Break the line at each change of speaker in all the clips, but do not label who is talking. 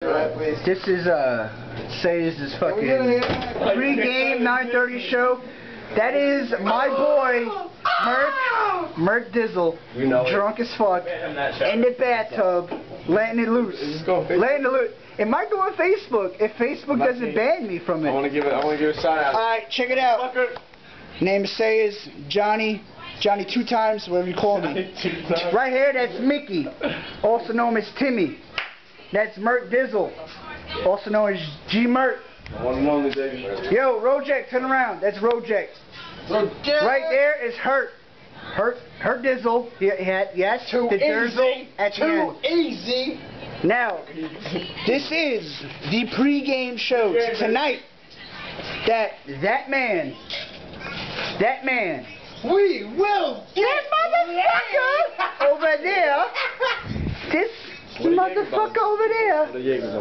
This is Say's fucking pre-game 9:30 show. That is my boy Merc Dizzle, drunk as fuck, in the bathtub, letting it loose. It might go on Facebook if Facebook doesn't ban me from it.
I want to give it a shout out.
All right, check it out. Name of Say is Johnny 2 times, whatever you call me. Right here, that's Mickey, also known as Timmy. That's Merc Dizzle, also known as G Merc. Yo, Rojek, turn around. That's Rojek. Right there is Hurt Dizzle. Yes,
too
the
easy.
At the end.
Easy.
Now, this is the pre-game show tonight. That man.
We will.
That motherfucker over there. This motherfucker over there.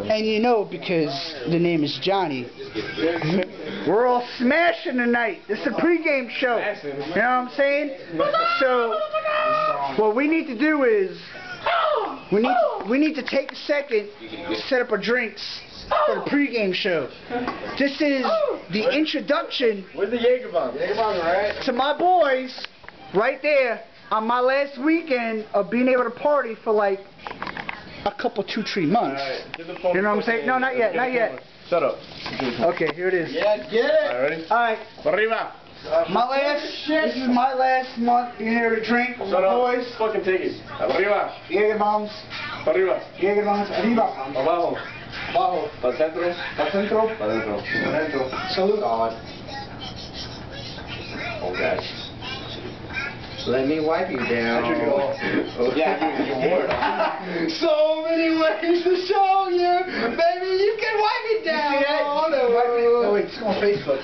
And you know, because the name is Johnny, we're all smashing tonight. This is a pre-game show. You know what I'm saying? So, what we need to do is, we need to take a second to set up our drinks for the pre-game show. This is the introduction to my boys right there on my last weekend of being able to party for like a couple 2-3 months. You know what I'm saying? No, not yet.
Shut up.
Okay, here it is.
Yeah, get it.
All right, ready? All right.
Arriba.
This is my last month being here to drink with my boys.
Fucking take it. Arriba.
Jägerbombs.
Arriba.
Jägerbombs. Arriba.
Abajo.
Abajo.
Para centro.
Para centro.
Para adentro.
Adentro. Salud.
Oh gosh.
Let me wipe you down.
Yeah, you're bored.
So many ways to show you, baby. You can wipe it down.
You see that? Oh, wait, it's on Facebook.